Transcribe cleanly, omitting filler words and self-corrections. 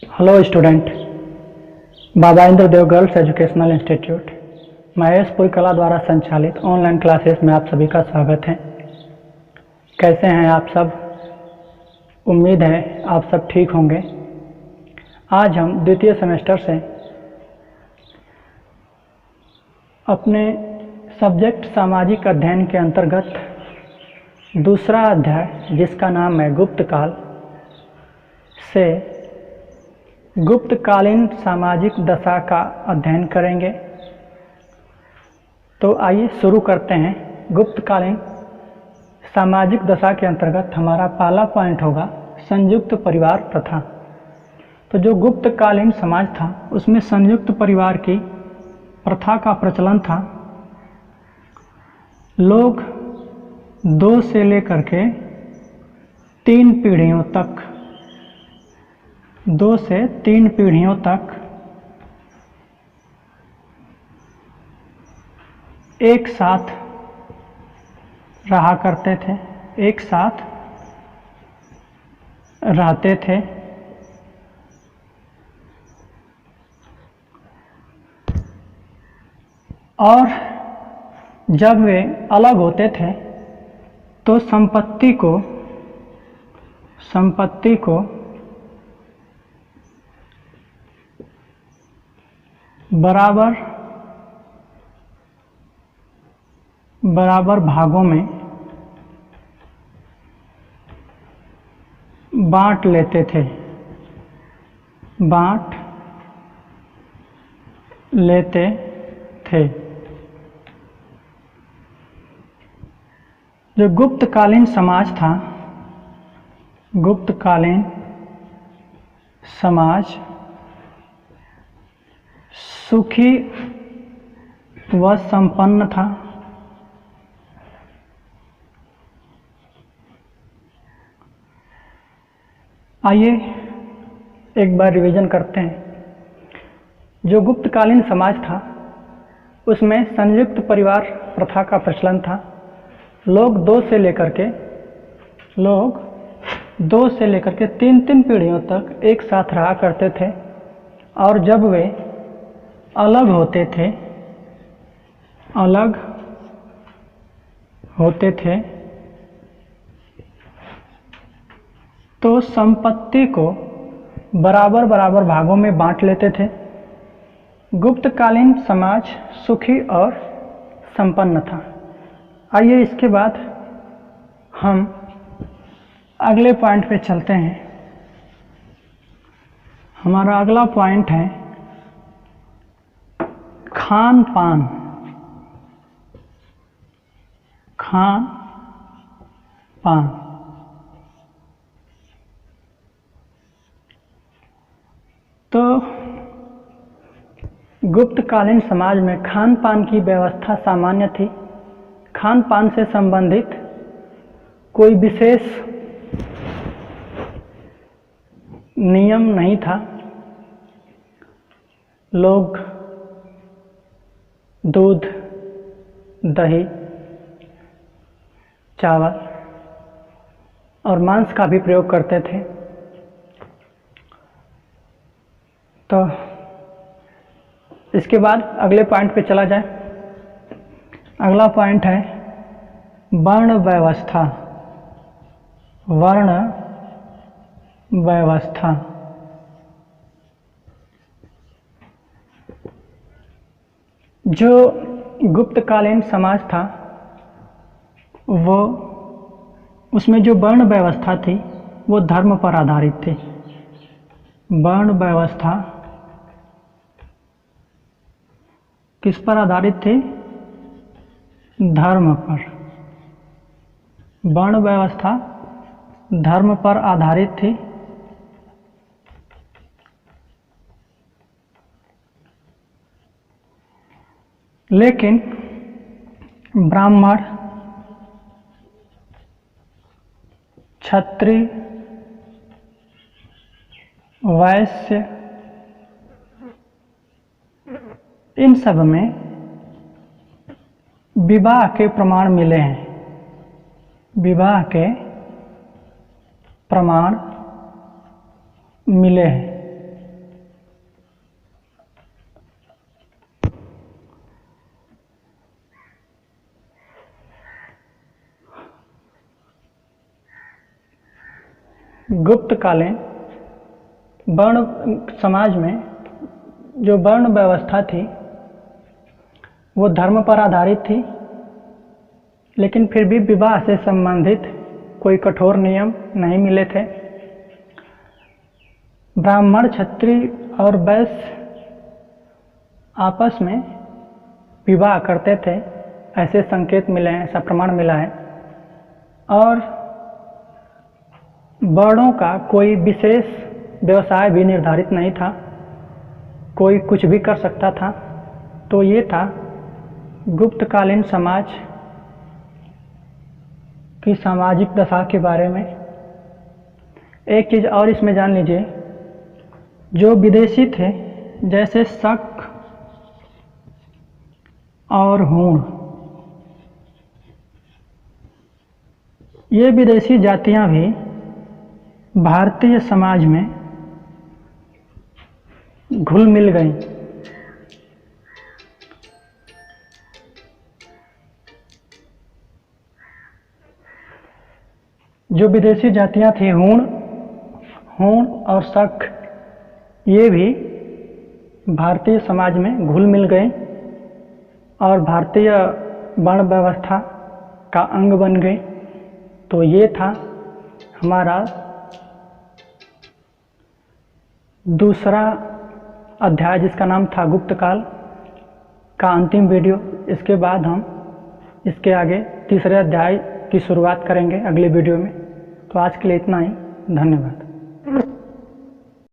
Hello student, Baba Indradev girls educational institute Maheshpur Kala द्वारा संचालित online classes में आप सभी का स्वागत है। कैसे हैं आप सब? उम्मीद है आप सब ठीक होंगे। आज हम द्वितीय सेमेस्टर से अपने सब्जेक्ट सामाजिक अध्ययन के अंतर्गत दूसरा अध्याय, जिसका नाम है गुप्तकाल, से गुप्तकालीन सामाजिक दशा का अध्ययन करेंगे। तो आइए शुरू करते हैं। गुप्तकालीन सामाजिक दशा के अंतर्गत हमारा पहला पॉइंट होगा संयुक्त परिवार प्रथा। तो जो गुप्तकालीन समाज था उसमें संयुक्त परिवार की प्रथा का प्रचलन था। लोग 2 से लेकर के 3 पीढ़ियों तक 2 से 3 पीढ़ियों तक एक साथ रहा करते थे, एक साथ रहते थे। और जब वे अलग होते थे तो संपत्ति को बराबर भागों में बांट लेते थे। जो गुप्तकालीन समाज था, गुप्तकालीन समाज सुखी व संपन्न था। आइए एक बार रिवीजन करते हैं। जो गुप्तकालीन समाज था उसमें संयुक्त परिवार प्रथा का प्रचलन था। लोग 2 से लेकर के 3 पीढ़ियों तक एक साथ रहा करते थे। और जब वे अलग होते थे तो संपत्ति को बराबर भागों में बांट लेते थे। गुप्तकालीन समाज सुखी और संपन्न था। आइए इसके बाद हम अगले पॉइंट पे चलते हैं। हमारा अगला पॉइंट है खान पान। तो गुप्तकालीन समाज में खान पान की व्यवस्था सामान्य थी। खान पान से संबंधित कोई विशेष नियम नहीं था। लोग दूध, दही, चावल और मांस का भी प्रयोग करते थे। तो इसके बाद अगले पॉइंट पे चला जाए। अगला पॉइंट है वर्ण व्यवस्था। जो गुप्तकालीन समाज था वो उसमें जो वर्ण व्यवस्था थी वो धर्म पर आधारित थी। वर्ण व्यवस्था किस पर आधारित थी? धर्म पर। वर्ण व्यवस्था धर्म पर आधारित थी। लेकिन ब्राह्मण, क्षत्रिय, वैश्य, इन सब में विवाह के प्रमाण मिले हैं। विवाह के प्रमाण मिले हैं। गुप्तकालीन वर्ण समाज में जो वर्ण व्यवस्था थी वो धर्म पर आधारित थी, लेकिन फिर भी विवाह से संबंधित कोई कठोर नियम नहीं मिले थे। ब्राह्मण, क्षत्रिय और वैश्य आपस में विवाह करते थे, ऐसे संकेत मिले हैं, ऐसा प्रमाण मिला है। और वर्णों का कोई विशेष व्यवसाय भी निर्धारित नहीं था, कोई कुछ भी कर सकता था। तो ये था गुप्तकालीन समाज की सामाजिक दशा के बारे में। एक चीज़ और इसमें जान लीजिए, जो विदेशी थे जैसे शक और हूण, ये विदेशी जातियां भी भारतीय समाज में घुल मिल गईं। जो विदेशी जातियां थी हूण और शक, ये भी भारतीय समाज में घुल मिल गए और भारतीय वर्ण व्यवस्था का अंग बन गए। तो ये था हमारा दूसरा अध्याय, जिसका नाम था गुप्तकाल का अंतिम वीडियो। इसके बाद हम इसके आगे तीसरे अध्याय की शुरुआत करेंगे अगले वीडियो में। तो आज के लिए इतना ही, धन्यवाद।